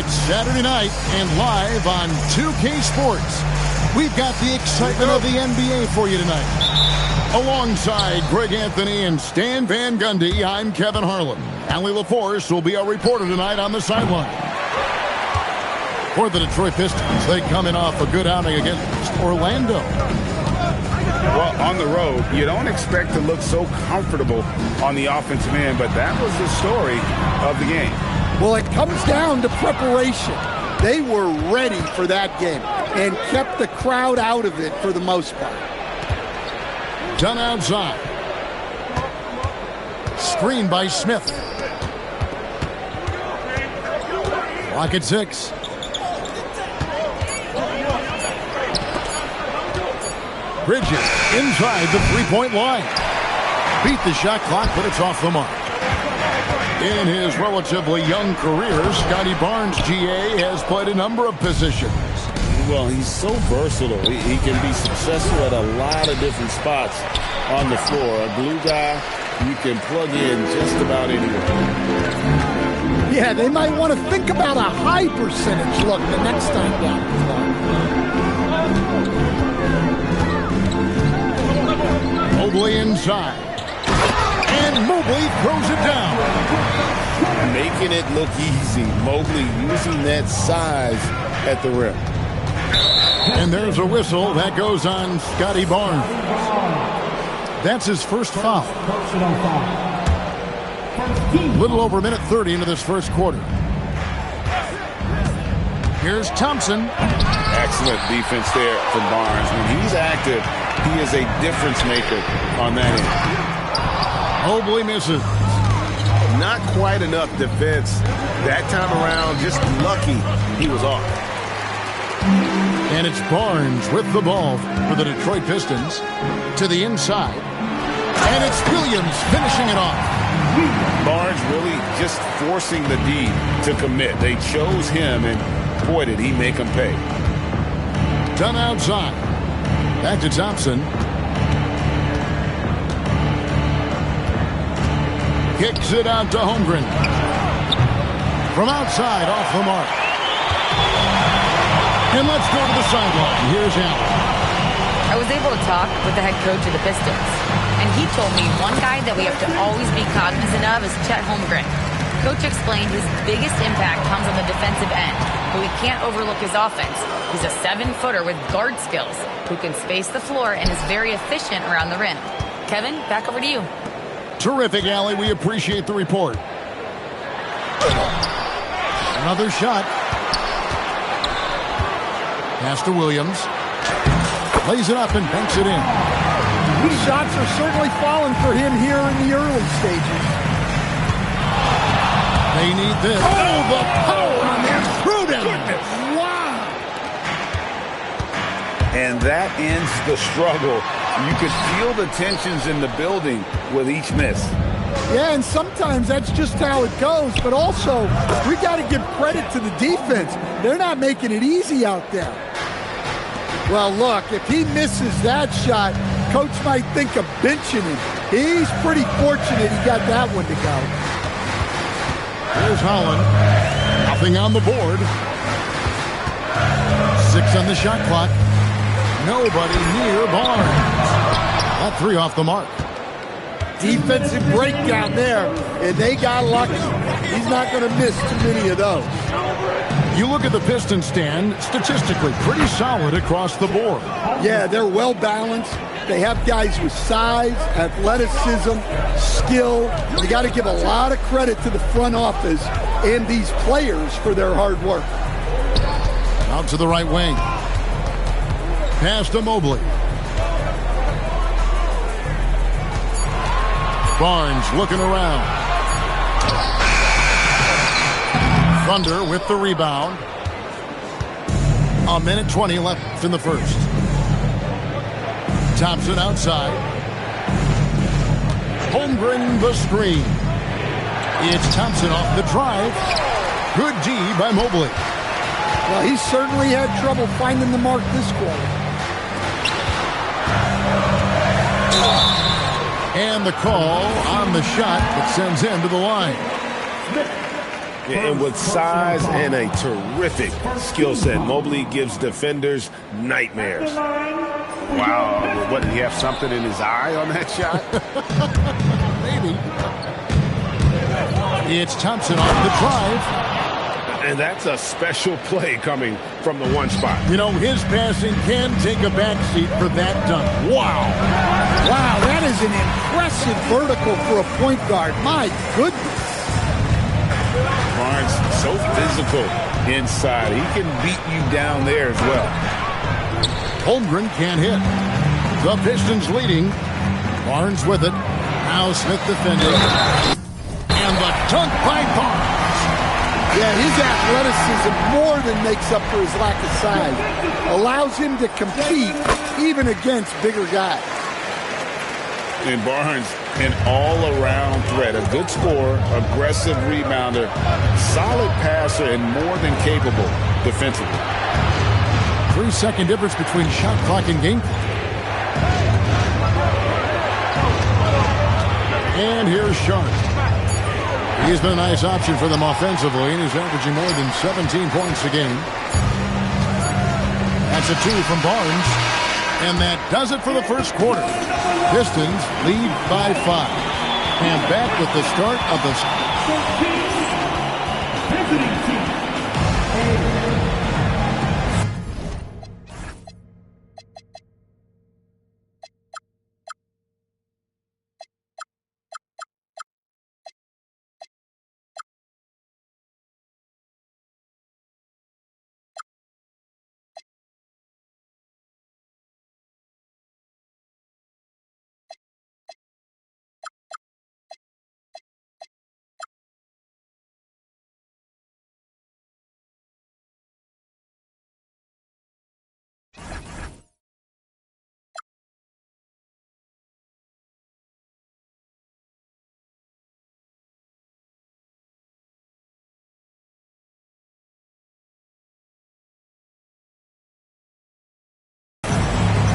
It's Saturday night and live on 2K Sports. We've got the excitement of the NBA for you tonight. Alongside Greg Anthony and Stan Van Gundy, I'm Kevin Harlan. Allie LaForce will be our reporter tonight on the sideline. For the Detroit Pistons, they come in off a good outing against Orlando. Well, on the road, you don't expect to look so comfortable on the offensive end, but that was the story of the game. Well, it comes down to preparation. They were ready for that game and kept the crowd out of it for the most part. Done outside. Screen by Smith. Clock at 6. Bridges inside the three-point line. Beat the shot clock, but it's off the mark. In his relatively young career, Scotty Barnes, GA, has played a number of positions. Well, he's so versatile. He can be successful at a lot of different spots on the floor. A glue guy you can plug in just about anywhere. Yeah, they might want to think about a high percentage look the next time down the floor. Mobley inside. And Mobley throws it down. Making it look easy. Mobley using that size at the rim. And there's a whistle that goes on Scotty Barnes. That's his first foul. Little over a minute 30 into this first quarter. Here's Thompson. Excellent defense there from Barnes. When he's active, he is a difference maker on that end. Mobley misses. Not quite enough defense that time around. Just lucky he was off. And it's Barnes with the ball for the Detroit Pistons to the inside. And it's Williams finishing it off. Barnes really just forcing the D to commit. They chose him, and boy, did he make them pay. Done outside. Back to Thompson. Kicks it out to Holmgren. From outside, off the mark. And let's go to the sideline. Here's Allen. I was able to talk with the head coach of the Pistons, and he told me one guy that we have to always be cognizant of is Chet Holmgren. Coach explained his biggest impact comes on the defensive end, but we can't overlook his offense. He's a 7-footer with guard skills who can space the floor and is very efficient around the rim. Kevin, back over to you. Terrific, Allie. We appreciate the report. Another shot. Pass to Williams. Lays it up and banks it in. These shots are certainly falling for him here in the early stages. They need this. Oh, the power on that. Prudent. Wow. And that ends the struggle. You could feel the tensions in the building with each miss. Yeah, and sometimes that's just how it goes. But also, we got to give credit to the defense. They're not making it easy out there. Well, look, if he misses that shot, coach might think of benching him. He's pretty fortunate he got that one to go. Here's Holland. Nothing on the board. 6 on the shot clock. Nobody near Barnes. That 3 off the mark. Defensive breakdown there, and they got lucky. He's not going to miss too many of those. You look at the Pistons stand, statistically pretty solid across the board. Yeah, they're well balanced. They have guys with size, athleticism, skill. You got to give a lot of credit to the front office and these players for their hard work. Out to the right wing. Pass to Mobley. Barnes looking around. Thunder with the rebound. A minute 20 left in the first. Thompson outside. Holmgren the screen. It's Thompson off the drive. Good D by Mobley. Well, he certainly had trouble finding the mark this quarter. And the call on the shot that sends him to the line. And with size and a terrific skill set, Mobley gives defenders nightmares. Wow, what, did he have something in his eye on that shot? Maybe. It's Thompson on the drive. And that's a special play coming from the one spot. You know, his passing can take a backseat for that dunk. Wow. Wow, that is an impressive vertical for a point guard. My goodness. Barnes, so physical inside. He can beat you down there as well. Holmgren can't hit. The Pistons leading. Barnes with it. Now Smith defending. And the dunk by Barnes. Yeah, his athleticism more than makes up for his lack of size. Allows him to compete even against bigger guys. And Barnes, an all-around threat. A good scorer, aggressive rebounder, solid passer, and more than capable defensively. 3-second difference between shot clock and game clock. And here's Sharp. He's been a nice option for them offensively, and he's averaging more than 17 points a game. That's a 2 from Barnes. And that does it for the first quarter. Pistons lead by 5. And back with the start of the...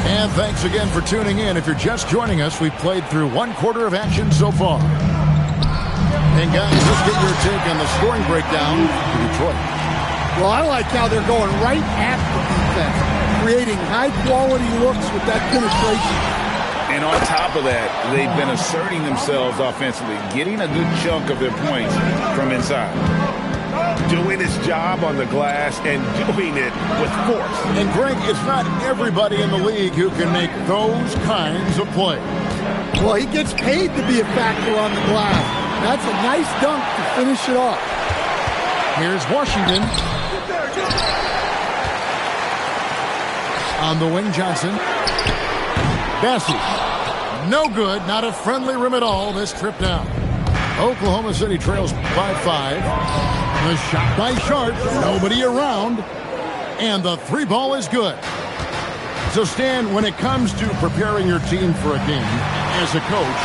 And thanks again for tuning in. If you're just joining us, we've played through one quarter of action so far. And guys, let's get your take on the scoring breakdown for Detroit. Well, I like how they're going right at the defense, creating high-quality looks with that penetration. And on top of that, they've been asserting themselves offensively, getting a good chunk of their points from inside. Doing his job on the glass and doing it with force. And Greg, it's not everybody in the league who can make those kinds of plays. Well, he gets paid to be a factor on the glass. That's a nice dunk to finish it off. Here's Washington. On the wing, Johnson. Bessie. No good. Not a friendly rim at all this trip down. Oklahoma City trails by 5. The shot by Sharp. Nobody around. And the 3-ball is good. So, Stan, when it comes to preparing your team for a game, as a coach,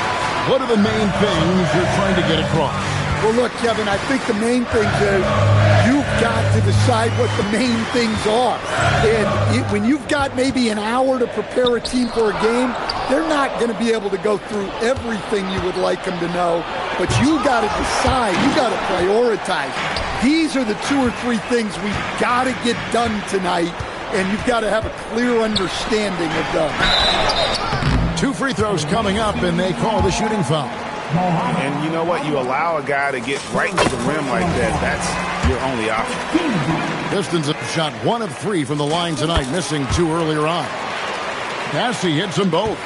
what are the main things you're trying to get across? Well, look, Kevin, I think the main thing is you've got to decide what the main things are. And when you've got maybe an hour to prepare a team for a game, they're not going to be able to go through everything you would like them to know. But you got to decide. You got to prioritize. These are the 2 or 3 things we've got to get done tonight, and you've got to have a clear understanding of them. 2 free throws coming up, and they call the shooting foul. And you know what? You allow a guy to get right to the rim like that. That's your only option. Pistons have shot 1 of 3 from the line tonight, missing 2 earlier on. Cassie hits them both.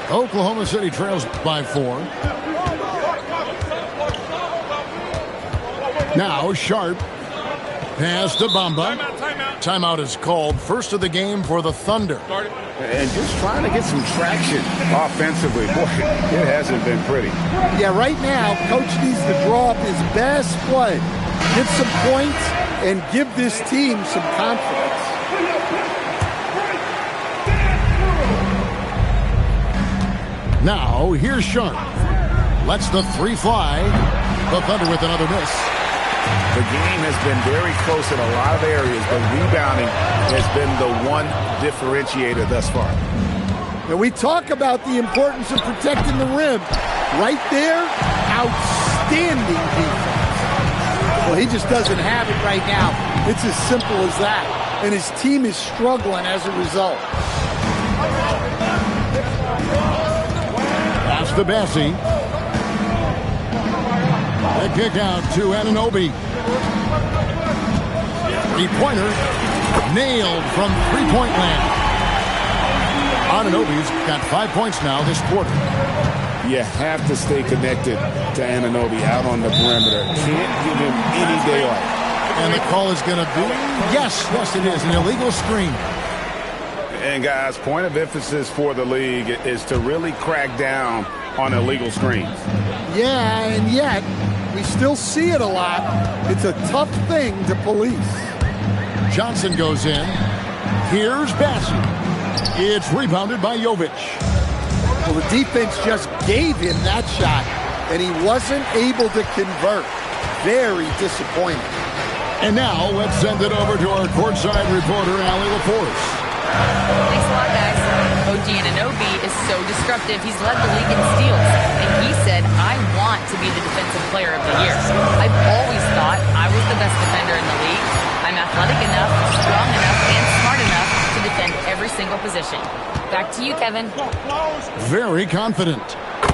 Oklahoma City trails by 4. Now Sharp. Pass to Bamba. Timeout is called. First of the game for the Thunder. And just trying to get some traction offensively. Boy, it hasn't been pretty. Yeah, right now, Coach needs to draw up his best play. Get some points and give this team some confidence. Now, here's Sharp. Lets the 3 fly. The Thunder with another miss. The game has been very close in a lot of areas, but rebounding has been the one differentiator thus far. And we talk about the importance of protecting the rim. Right there, outstanding defense. Well, he just doesn't have it right now. It's as simple as that. And his team is struggling as a result. Pass to Bessie. The kick out to Anunoby. Three-pointer nailed from three-point land. Anunoby's got 5 points now this quarter. You have to stay connected to Anunoby out on the perimeter. Can't give him any day off. And the call is going to be, yes, it is, an illegal screen. And, guys, point of emphasis for the league is to really crack down on illegal screens. Yeah, and yet we still see it a lot. It's a tough thing to police. Johnson goes in. Here's Bassi. It's rebounded by Jovic. Well, the defense just gave him that shot, and he wasn't able to convert. Very disappointing. And now let's send it over to our courtside reporter, Allie LaForce. Thanks a lot, guys. OG Anunoby is so disruptive. He's led the league in steals. And he said, I want to be the defensive player of the year. I've always thought I was the best defender in the league. I'm athletic enough, strong enough, and smart enough to defend every single position. Back to you, Kevin. Very confident.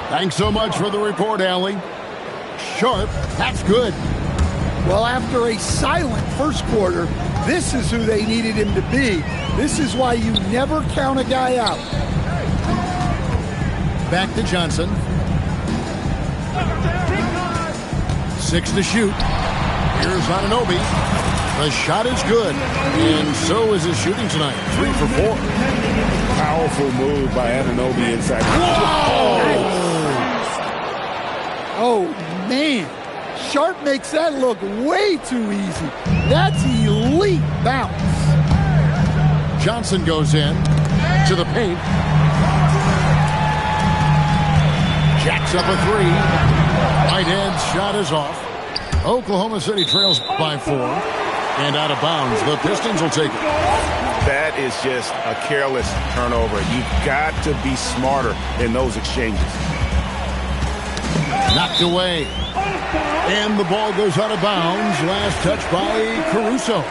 Thanks so much for the report, Allie. Sharp, that's good. Well, after a silent first quarter, this is who they needed him to be. This is why you never count a guy out. Back to Johnson. 6 to shoot. Here's Anunoby. The shot is good, and so is his shooting tonight. 3 for 4. Powerful move by Anunoby inside. Oh, man. Sharp makes that look way too easy. That's elite bounce. Johnson goes in to the paint. Jacks up a 3. Whitehead's shot is off. Oklahoma City trails by 4. And out of bounds. The Pistons will take it. That is just a careless turnover. You've got to be smarter in those exchanges. Knocked away. And the ball goes out of bounds. Last touch by Caruso.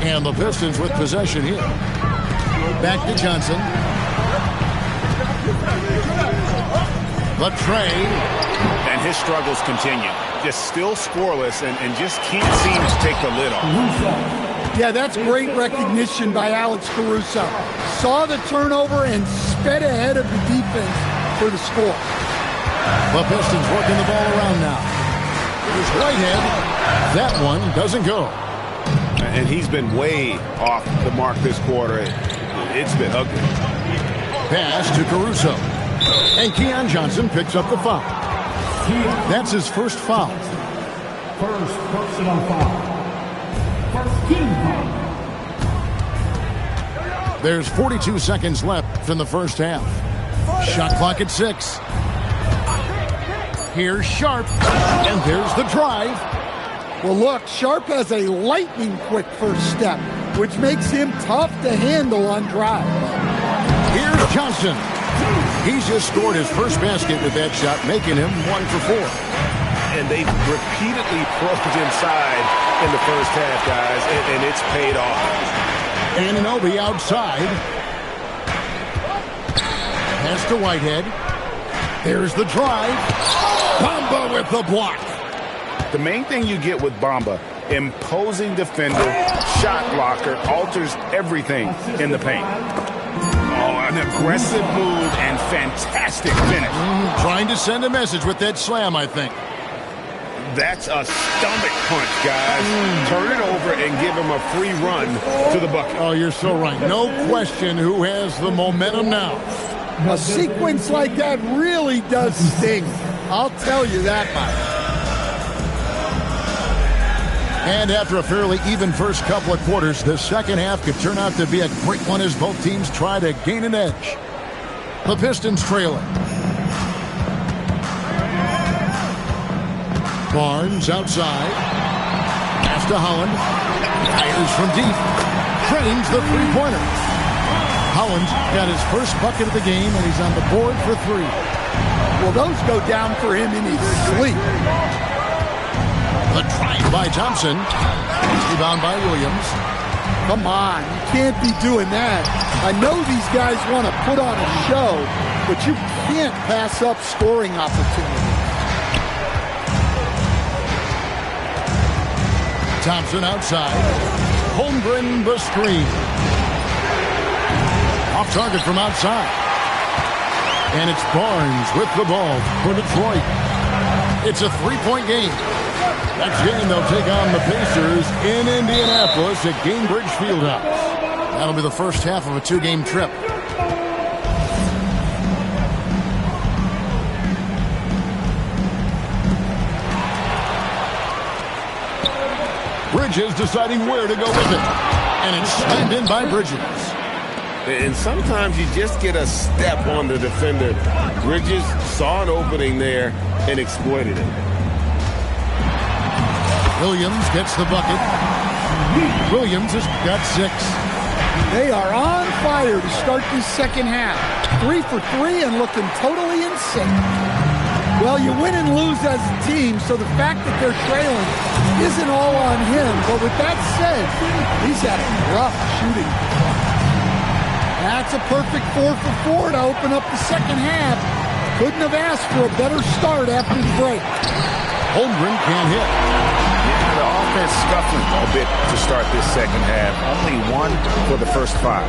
And the Pistons with possession here. Back to Johnson. The trade. And his struggles continue. Just still scoreless and just can't seem to take the lid off. Yeah, that's great recognition by Alex Caruso. Saw the turnover and sped ahead of the defense for the score. The Pistons working the ball around now. Here's Whitehead. That one doesn't go. And he's been way off the mark this quarter. It's been ugly. Pass to Caruso. And Keon Johnson picks up the foul. That's his first foul. First personal foul. First team foul. There's 42 seconds left in the first half. Shot clock at 6. Here's Sharp. And there's the drive. Well, look, Sharp has a lightning-quick first step, which makes him tough to handle on drives. Here's Johnson. He's just scored his first basket with that shot, making him 1 for 4. And they've repeatedly probed inside in the first half, guys, and it's paid off. Anunoby outside. Pass to Whitehead. There's the drive. Bamba with the block. The main thing you get with Bamba, imposing defender, shot blocker, alters everything in the paint. Oh, an aggressive move and fantastic finish. Trying to send a message with that slam, I think. That's a stomach punch, guys. Turn it over and give him a free run to the bucket. Oh, you're so right. No question who has the momentum now. A sequence like that really does sting. I'll tell you that much. And after a fairly even first couple of quarters, the second half could turn out to be a great one as both teams try to gain an edge. The Pistons trailing. Barnes outside. Pass to Holland. Fires from deep. Drains the three-pointer. Holland got his first bucket of the game, and he's on the board for 3. Well, those go down for him in his sleep. The drive by Thompson. Rebound by Williams. Come on, you can't be doing that. I know these guys want to put on a show, but you can't pass up scoring opportunities. Thompson outside. Holmgren the screen. Off target from outside. And it's Barnes with the ball for Detroit. It's a 3-point game. Next game, they'll take on the Pacers in Indianapolis at Gainbridge Fieldhouse. That'll be the first half of a 2-game trip. Bridges deciding where to go with it. And it's slammed in by Bridges. And sometimes you just get a step on the defender. Bridges saw an opening there and exploited it. Williams gets the bucket. Williams has got 6. They are on fire to start this second half. 3 for 3 and looking totally insane. Well, you win and lose as a team, so the fact that they're trailing isn't all on him. But with that said, he's had a rough shooting. That's a perfect 4 for 4 to open up the second half. Couldn't have asked for a better start after the break. Holmgren can't hit. The offense scuffling a bit to start this second half. Only 1 for the first 5.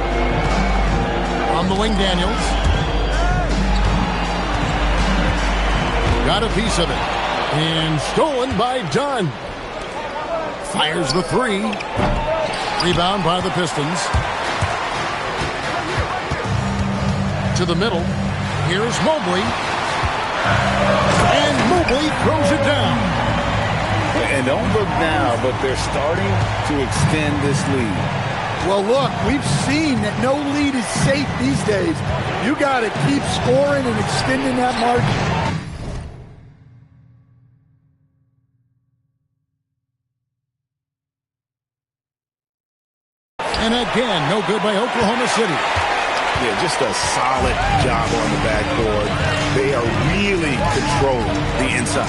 On the wing, Daniels. Got a piece of it. And stolen by Dunn. Fires the 3. Rebound by the Pistons. To the middle. Here's Mobley. And Mobley throws it down. And don't look now, but they're starting to extend this lead. Well, look, we've seen that no lead is safe these days. You got to keep scoring and extending that margin. And again, no good by Oklahoma City. Yeah, just a solid job on the backboard. They are really controlling the inside.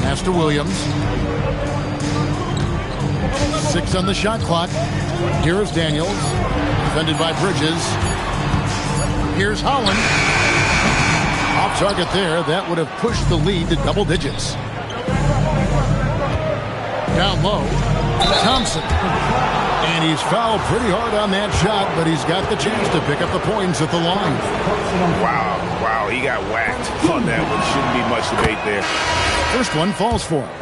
Pass to Williams. 6 on the shot clock. Here's Daniels. Defended by Bridges. Here's Holland. Off target there. That would have pushed the lead to double digits. Down low. Thompson. And he's fouled pretty hard on that shot, but he's got the chance to pick up the points at the line. Wow, he got whacked on that one. Shouldn't be much debate there. First one falls for him.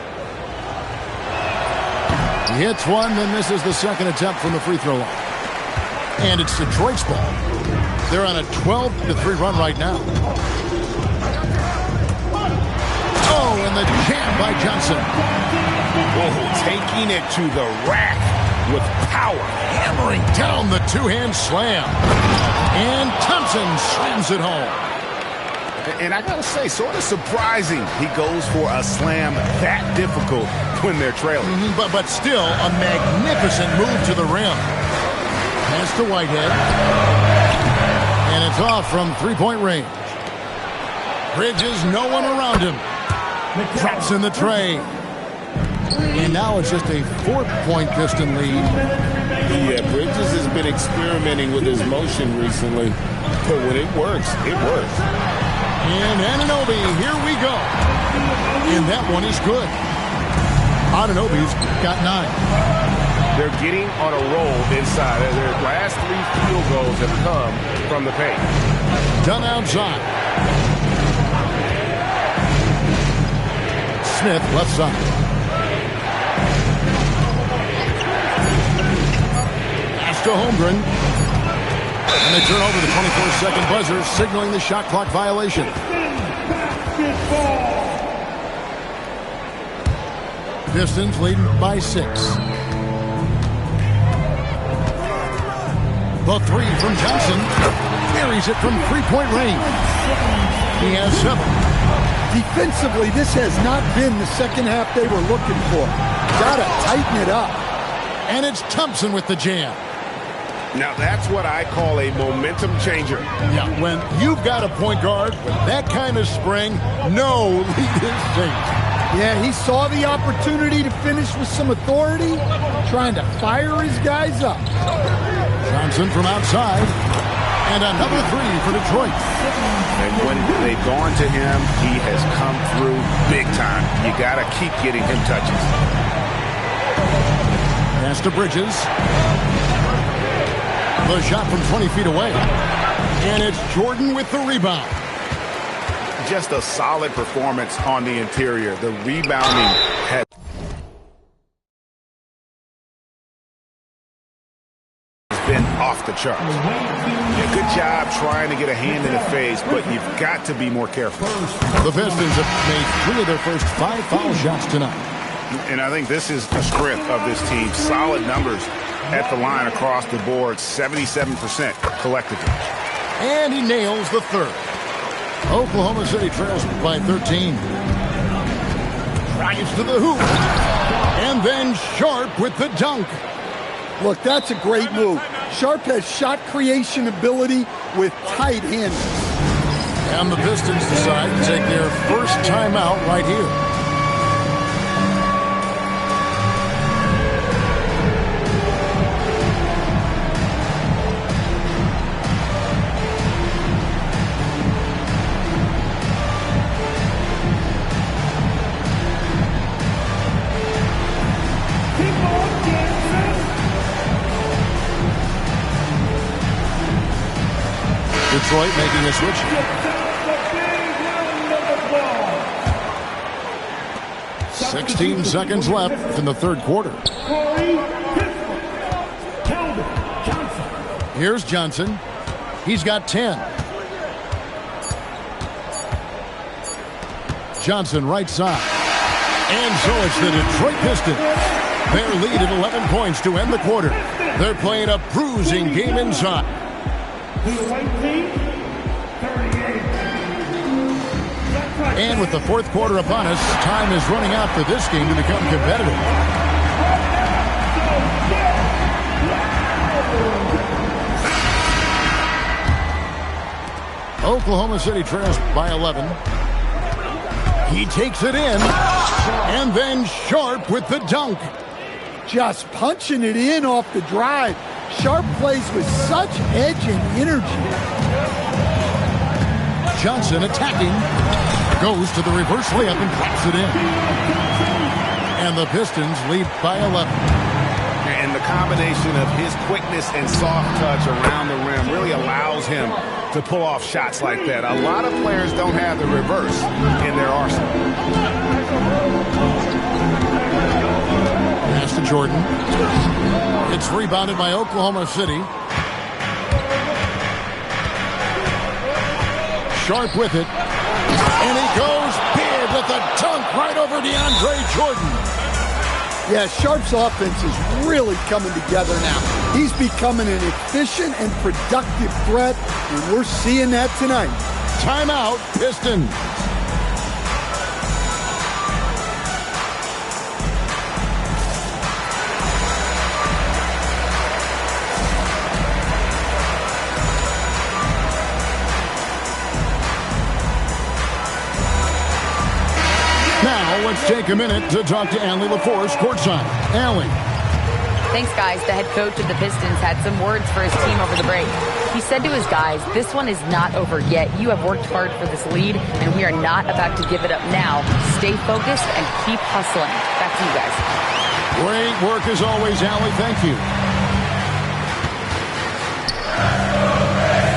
He hits one, then misses the second attempt from the free throw line. And it's Detroit's ball. They're on a 12-3 run right now. Oh, and the jam by Johnson. Oh, taking it to the rack with power. Hammering down the two-hand slam. And Thompson slams it home. And I gotta say, sort of surprising he goes for a slam that difficult when they're trailing. But still, a magnificent move to the rim. Pass to Whitehead. And it's off from three-point range. Bridges, no one around him. Drops in the tray. And now it's just a 4-point Piston lead. Yeah, Bridges has been experimenting with his motion recently. But when it works, it works. And Anunoby, here we go. And that one is good. Anunoby's got 9. They're getting on a roll inside. Their last 3 field goals have come from the paint. Done outside. Smith left side. Pass to Holmgren. And they turn over the 24-second buzzer, signaling the shot clock violation. Pistons leading by 6. The 3 from Johnson. Buries it from three-point range. He has 7. Defensively, this has not been the second half they were looking for. Gotta tighten it up. And it's Thompson with the jam. Now that's what I call a momentum changer. Yeah, when you've got a point guard with that kind of spring, no lead is safe. Yeah, he saw the opportunity to finish with some authority, trying to fire his guys up. Johnson from outside. And another three for Detroit. And when they've gone to him, he has come through big time. You got to keep getting him touches. Pass to Bridges. The shot from 20 feet away. And it's Jordan with the rebound. Just a solid performance on the interior. The rebounding has been off the charts. Yeah, good job trying to get a hand in the face, but you've got to be more careful. The Pistons have made 3 of their first 5 foul shots tonight. And I think this is the strength of this team. Solid numbers at the line across the board, 77% collectively. And he nails the third. Oklahoma City trails by 13. Drives to the hoop. And then Sharp with the dunk. Look, that's a great move. Sharp has shot creation ability with tight handles. And the Pistons decide to take their first timeout right here. Detroit making a switch. Sixteen seconds left in the third quarter. Here's Johnson. He's got 10. Johnson right side. And so it's the Detroit Pistons. Their lead at 11 points to end the quarter. They're playing a bruising game inside. And with the fourth quarter upon us, time is running out for this game to become competitive. Oklahoma City trails by 11. He takes it in. And then Sharp with the dunk. Just punching it in off the drive. Sharp plays with such edge and energy. Johnson attacking. Goes to the reverse layup and drops it in. And the Pistons lead by 11. And the combination of his quickness and soft touch around the rim really allows him to pull off shots like that. A lot of players don't have the reverse in their arsenal. Pass to Jordan. It's rebounded by Oklahoma City. Sharp with it. And he goes big with a dunk right over DeAndre Jordan. Yeah, Sharp's offense is really coming together now. He's becoming an efficient and productive threat, and we're seeing that tonight. Timeout, Pistons. Let's take a minute to talk to Allie LaForce courtside. Allie. Thanks, guys. The head coach of the Pistons had some words for his team over the break. He said to his guys, this one is not over yet. You have worked hard for this lead, and we are not about to give it up now. Stay focused and keep hustling. Back to you guys. Great work as always, Allie. Thank you.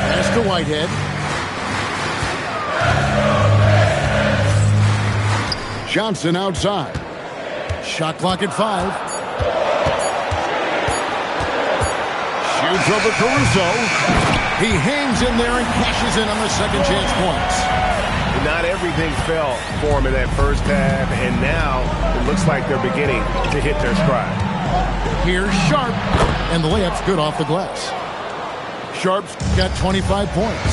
Pass to Whitehead. Johnson outside. Shot clock at 5. Shoots over Caruso. He hangs in there and cashes in on the second chance points. Not everything fell for him in that first half, and now it looks like they're beginning to hit their stride. Here's Sharp, and the layup's good off the glass. Sharp's got 25 points.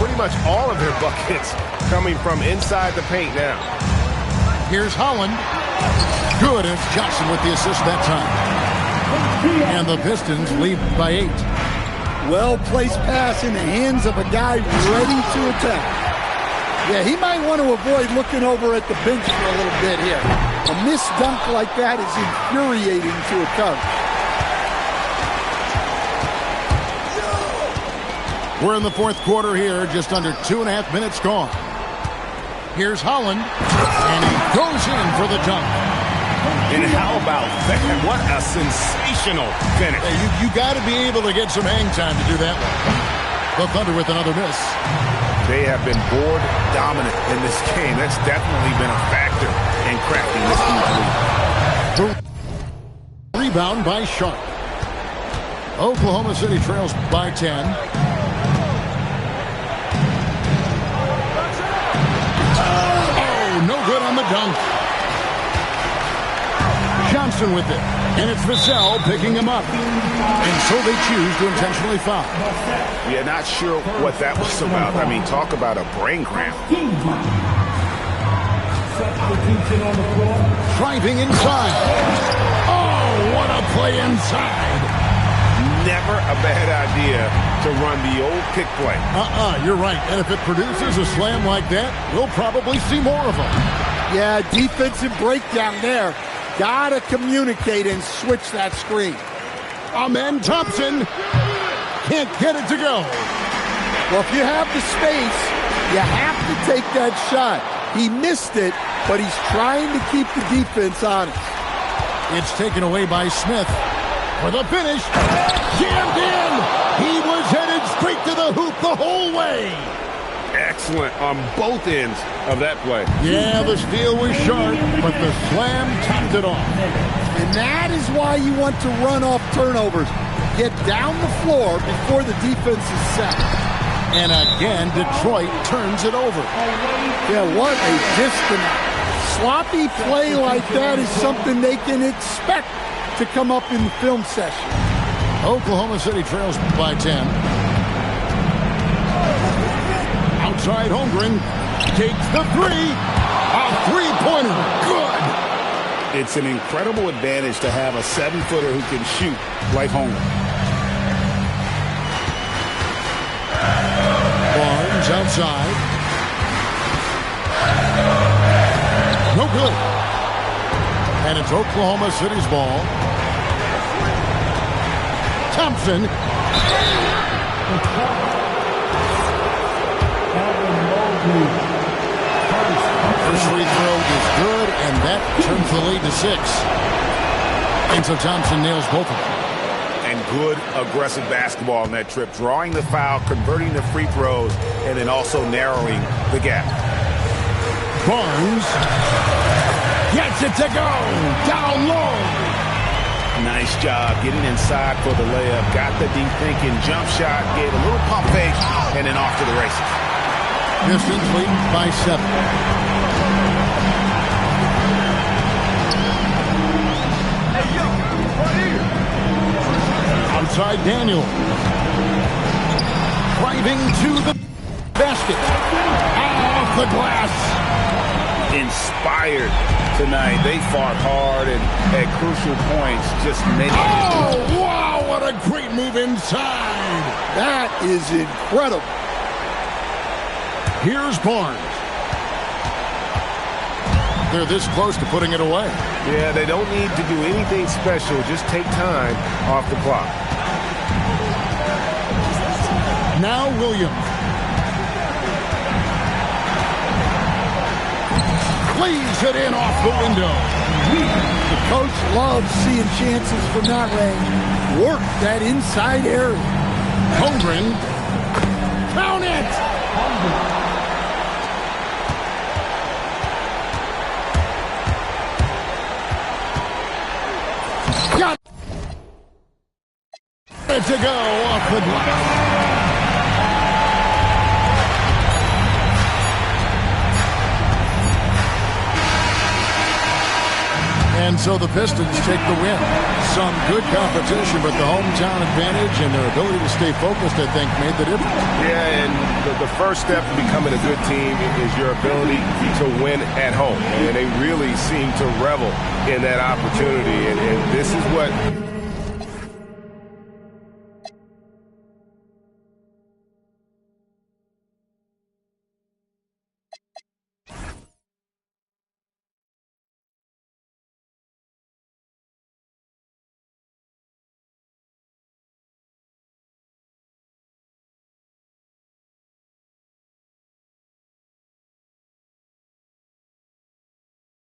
Pretty much all of their buckets coming from inside the paint now. Here's Holland. Good, and it's Johnson with the assist that time. And the Pistons lead by 8. Well-placed pass in the hands of a guy ready to attack. Yeah, he might want to avoid looking over at the bench for a little bit here. A missed dunk like that is infuriating to a coach. We're in the fourth quarter here, just under 2.5 minutes gone. Here's Holland, and he goes in for the dunk. And how about that? What a sensational finish. Hey, you got to be able to get some hang time to do that. The Thunder with another miss. They have been board dominant in this game. That's definitely been a factor in cracking this huge lead. Rebound by Sharp. Oklahoma City trails by 10. Oh, no good on the dunk. Johnson with it, and it's Vassell picking him up. And so they choose to intentionally foul. Yeah, not sure what that was about. I mean, talk about a brain cramp. Driving inside. Oh, what a play inside. Never a bad idea to run the old pick play. You're right. And if it produces a slam like that, we'll probably see more of them. Yeah, defensive breakdown there. Gotta communicate and switch that screen. Amen Thompson can't get it to go. Well, if you have the space, you have to take that shot. He missed it, but he's trying to keep the defense honest. It's taken away by Smith for the finish. Jammed in. He was headed straight to the hoop the whole way. Excellent on both ends of that play. Yeah, the steal was sharp, but the slam topped it off. And that is why you want to run off turnovers. Get down the floor before the defense is set. And again, Detroit turns it over. Yeah, what a disconnect. Sloppy play like that is something they can expect to come up in the film session. Oklahoma City trails by 10. Outside Holmgren takes the three. A three-pointer. Good. It's an incredible advantage to have a 7-footer who can shoot like Holmgren. Barnes outside. No good. And it's Oklahoma City's ball. Thompson. First free throw is good, and that turns the lead to 6. And so Thompson nails both of them. And good aggressive basketball on that trip, drawing the foul, converting the free throws, and then also narrowing the gap. Barnes gets it to go down low. Nice job getting inside for the layup. Got the deep thinking jump shot, gave a little pump fake, and then off to the races. Pistons lead by 7. Outside Daniel. Driving to the basket. Off the glass. Inspired tonight. They fought hard and at crucial points just made it. Oh, wow, what a great move inside. That is incredible. Here's Barnes. They're this close to putting it away. Yeah, they don't need to do anything special. Just take time off the clock. Now Williams. Lays it in off the window. The coach loves seeing chances from that range. Work that inside area. Holmgren. Count it! Got it to go off the glass. And so the Pistons take the win. Some good competition, but the hometown advantage and their ability to stay focused, I think, made the difference. Yeah, and the first step to becoming a good team is your ability to win at home. And they really seem to revel in that opportunity. And this is what